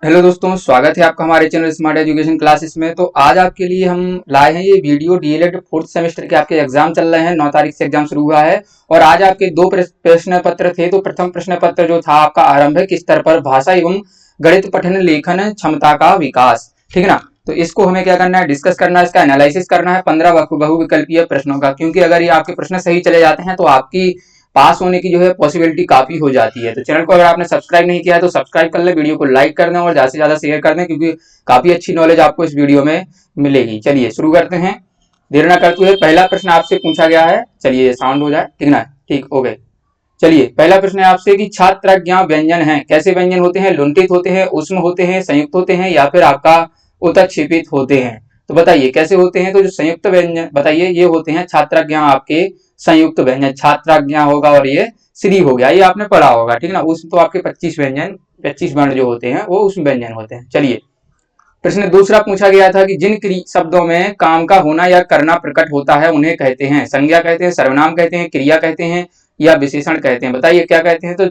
Hello दोस्तों, स्वागत है आपका हमारे चैनल स्मार्ट एजुकेशन क्लासेस में। तो आज आपके लिए हम लाए हैं ये वीडियो। डीएलएड फोर्थ सेमेस्टर के आपके एग्जाम चल रहे हैं, 9 तारीख से एग्जाम शुरू हुआ है। और आज आपके दो प्रश्न पत्र थे। तो प्रथम प्रश्न पत्र जो था आपका, आरंभिक स्तर पर भाषा एवं गणित पठन लेखन क्षमता का विकास, ठीक है ना। तो इसको हमें क्या करना है, डिस्कस करना है, इसका एनालिसिस करना है 15 बहुविकल्पीय प्रश्नों का। क्योंकि अगर ये आपके प्रश्न सही चले जाते हैं तो आपकी पास होने की जो है पॉसिबिलिटी काफी हो जाती है। तो चैनल को अगर आपने सब्सक्राइब नहीं किया है तो सब्सक्राइब कर ले, वीडियो को लाइक कर दें और ज्यादा से ज्यादा शेयर कर दें, क्योंकि काफी अच्छी नॉलेज आपको इस वीडियो में मिलेगी। चलिए शुरू करते हैं, देर न करते हुए। पहला प्रश्न आपसे पूछा गया है, चलिए साउंड हो जाए, ठीक ना, ठीक हो गए। चलिए पहला प्रश्न है आपसे कि छात्रज्ञ व्यंजन है, कैसे व्यंजन होते हैं? लुंठित होते हैं, उष्म होते हैं, संयुक्त होते हैं, या फिर आपका उत्क्षेपित होते हैं? तो बताइए कैसे होते हैं। तो जो संयुक्त व्यंजन बताइए, ये होते हैं छात्रज्ञ आपके संयुक्त व्यंजन। छात्रज्ञ होगा और ये श्री हो गया, ये आपने पढ़ा होगा, ठीक ना। उसमें तो आपके 25 व्यंजन, 25 वर्ण जो होते हैं वो उसमें व्यंजन होते हैं। चलिए प्रश्न दूसरा पूछा गया था कि जिन शब्दों में काम का होना या करना प्रकट होता है उन्हें कहते हैं? संज्ञा कहते हैं, सर्वनाम कहते हैं, क्रिया कहते हैं, या विशेषण कहते हैं? बताइए क्या कहते हैं। तो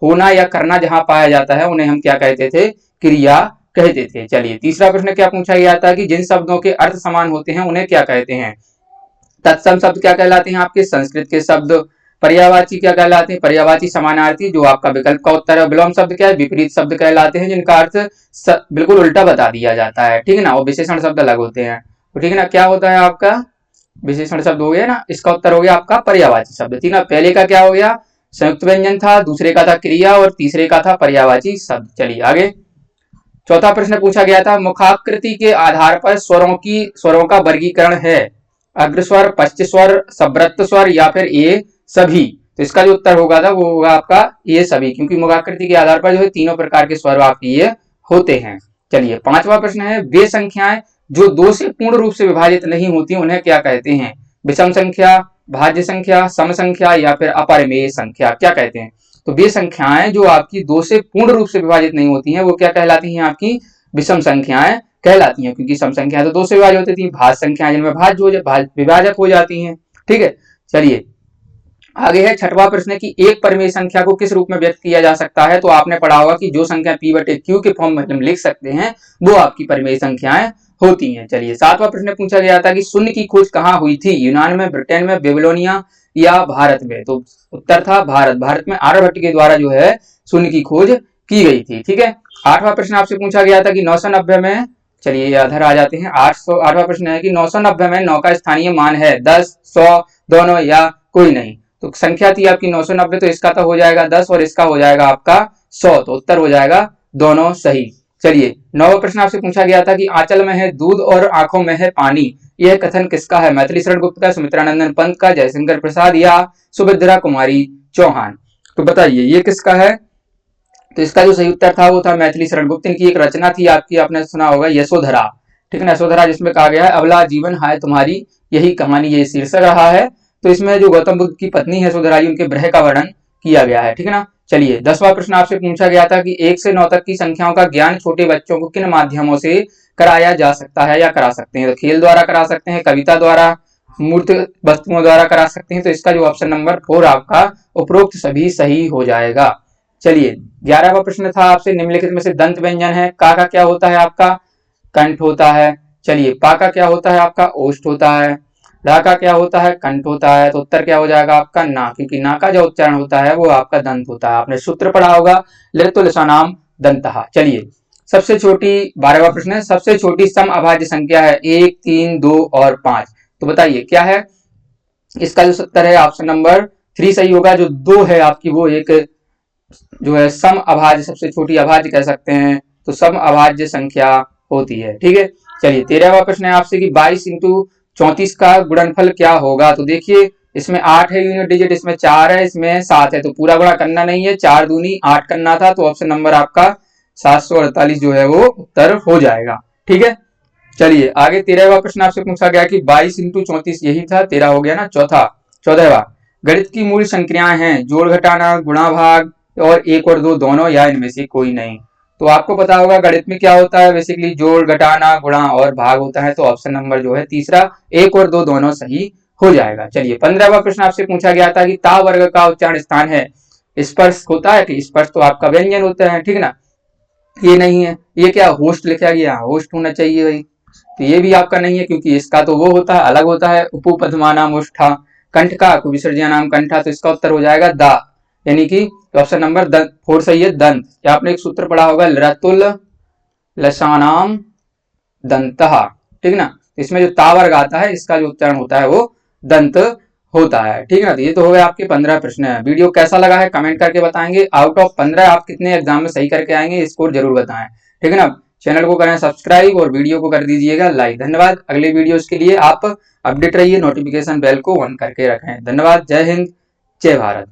होना या करना जहां पाया जाता है उन्हें हम क्या कहते थे? क्रिया कहते थे। चलिए तीसरा प्रश्न क्या पूछा गया था कि जिन शब्दों के अर्थ समान होते हैं उन्हें क्या कहते हैं? तत्सम शब्द क्या कहलाते हैं? आपके संस्कृत के शब्द। पर्यायवाची क्या कहलाते हैं? पर्यायवाची समानार्थी, जो आपका विकल्प का उत्तर है। विलोम शब्द क्या है? विपरीत शब्द कहलाते हैं, जिनका अर्थ बिल्कुल उल्टा बता दिया जाता है, ठीक है ना। और विशेषण शब्द अलग होते हैं, तो ठीक है ना। क्या होता है आपका विशेषण शब्द? हो गया ना, इसका उत्तर हो गया आपका पर्यायवाची शब्द, ठीक ना। पहले का क्या हो गया? संयुक्त व्यंजन था, दूसरे का था क्रिया और तीसरे का था पर्यायवाची शब्द। चलिए आगे। चौथा प्रश्न पूछा गया था, मुखाकृति के आधार पर स्वरों का वर्गीकरण है? अग्रस्वर, पश्च स्वर, सब्रत स्वर, या फिर ये सभी? तो इसका जो उत्तर होगा था वो होगा आपका ये सभी, क्योंकि मुखाकृति के आधार पर जो है तीनों प्रकार के स्वर आपके ये होते हैं। चलिए पांचवा प्रश्न है, वे संख्याएं जो दो से पूर्ण रूप से विभाजित नहीं होती उन्हें क्या कहते हैं? विषम संख्या, भाज्य संख्या, सम संख्या, या फिर अपरिमेय संख्या, क्या कहते हैं? तो वे संख्याएं जो आपकी दो से पूर्ण रूप से विभाजित नहीं होती हैं वो क्या कहलाती हैं? आपकी विषम संख्याएं कहलाती हैं, क्योंकि सम संख्याएं तो दो से विभाजित होती थी, भाज्य संख्याएं जिनमें विभाजक हो जाती हैं, ठीक है। चलिए आगे है छठवां प्रश्न की एक परिमेय संख्या को किस रूप में व्यक्त किया जा सकता है? तो आपने पढ़ा होगा कि जो संख्या p बटे q के फॉर्म में हम लिख सकते हैं वो आपकी परिमेय संख्याएं होती हैं। चलिए सातवां प्रश्न पूछा गया था कि शून्य की खोज कहाँ हुई थी? यूनान में, ब्रिटेन में, बेबीलोनिया, या भारत में? तो उत्तर था भारत। भारत में आर्यभट्ट के द्वारा जो है शून्य की खोज की गई थी, ठीक है। आठवां प्रश्न आपसे पूछा गया था कि 990 में, चलिए अधर आ जाते हैं। 8वां प्रश्न है कि 990 में 9 का स्थानीय मान है 10, 100, दोनों, या कोई नहीं? तो संख्या थी आपकी 990, तो इसका तो हो जाएगा 10 और इसका हो जाएगा आपका 100, तो उत्तर हो जाएगा दोनों सही। चलिए नौवां प्रश्न आपसे पूछा गया था कि आंचल में है दूध और आंखों में है पानी, यह कथन किसका है? मैथिली शरण गुप्त का, सुमित्रानंदन पंत का, जयशंकर प्रसाद, या सुभद्रा कुमारी चौहान? तो बताइए ये किसका है? तो इसका जो सही उत्तर था वो था मैथिली शरण गुप्त। इनकी एक रचना थी आपकी, आपने सुना होगा, यशोधरा, ठीक है ना। यशोधरा जिसमें कहा गया है अबला जीवन हाय तुम्हारी यही कहानी, ये शीर्षक रहा है। तो इसमें जो गौतम बुद्ध की पत्नी है यशोधरा जी, उनके ब्रह का वर्णन किया गया है, ठीक है ना। चलिए 10वां प्रश्न आपसे पूछा गया था कि 1 से 9 तक की संख्याओं का ज्ञान छोटे बच्चों को किन माध्यमों से कराया जा सकता है या करा सकते हैं? तो खेल द्वारा करा सकते हैं, कविता द्वारा, मूर्त वस्तुओं द्वारा करा सकते हैं। तो इसका जो ऑप्शन नंबर 4 आपका उपरोक्त सभी सही हो जाएगा। चलिए 11वां प्रश्न था आपसे, निम्नलिखित में से दंत व्यंजन है, का क्या होता है? आपका कंठ होता है। चलिए पा का क्या होता है? आपका ओष्ठ होता है। रा का क्या होता है? कंठ होता है। तो उत्तर क्या हो जाएगा आपका ना, क्योंकि ना का जो उच्चारण होता है वो आपका दंत होता है। आपने सूत्र पढ़ा होगा, लिखतो लिसानाम दंतः। चलिए सबसे छोटी 12वां प्रश्न है, सबसे छोटी सम अभाज्य संख्या है 1, 3, 2 और 5। तो बताइए क्या है? इसका जो उत्तर है ऑप्शन नंबर 3 सही होगा। जो 2 है आपकी वो एक जो है सम अभाज्य, सबसे छोटी अभाज्य कह सकते हैं, तो सम अभाज्य संख्या होती है, ठीक है। चलिए 13वां प्रश्न है आपसे कि 22 इंटू 34 का गुणनफल क्या होगा? तो देखिए इसमें 8 है यूनिट डिजिट, इसमें 4 है, इसमें 7 है, तो पूरा गुणा करना नहीं है, 4 दूनी 8 करना था। तो ऑप्शन नंबर आपका 748 जो है वो उत्तर हो जाएगा, ठीक है। चलिए आगे 13वां प्रश्न आपसे पूछा गया कि 22 इंटू 34 यही था, 13 हो गया ना। 14वां, गणित की मूल संक्रियाएं हैं जोड़ घटाना, गुणा भाग, और 1 और 2 दोनों, या इनमें से कोई नहीं? तो आपको पता होगा गणित में क्या होता है, बेसिकली जोड़ घटाना, गुणा और भाग होता है। तो ऑप्शन नंबर जो है तीसरा 1 और 2 दोनों सही हो जाएगा। चलिए 15वां प्रश्न आपसे पूछा गया था कि ता वर्ग का उच्चारण स्थान है, स्पर्श होता है कि स्पर्श तो आपका व्यंजन होता है, ठीक ना। ये नहीं है। ये क्या होस्ट लिखा गया, होस्ट होना चाहिए भाई, तो ये भी आपका नहीं है, क्योंकि इसका तो वो होता है, अलग होता है, उपपद्मानाम ओष्ठा। कंठ का विसर्जनाम कंठा, तो इसका उत्तर हो जाएगा द, यानी कि ऑप्शन नंबर 4 सही है, दंत। या आपने एक सूत्र पढ़ा होगा, लृतुल लसानाम दंतः, ठीक ना। इसमें जो ता वर्ग आता है, इसका जो उच्चारण होता है वो दंत होता है, ठीक है ना। तो ये तो हो गए आपके 15 प्रश्न है। वीडियो कैसा लगा है कमेंट करके बताएंगे। आउट ऑफ 15 आप कितने एग्जाम में सही करके आएंगे, स्कोर जरूर बताएं, ठीक है ना। चैनल को करें सब्सक्राइब और वीडियो को कर दीजिएगा लाइक। धन्यवाद। अगले वीडियोस के लिए आप अपडेट रहिए, नोटिफिकेशन बेल को ऑन करके रखें। धन्यवाद। जय हिंद, जय भारत।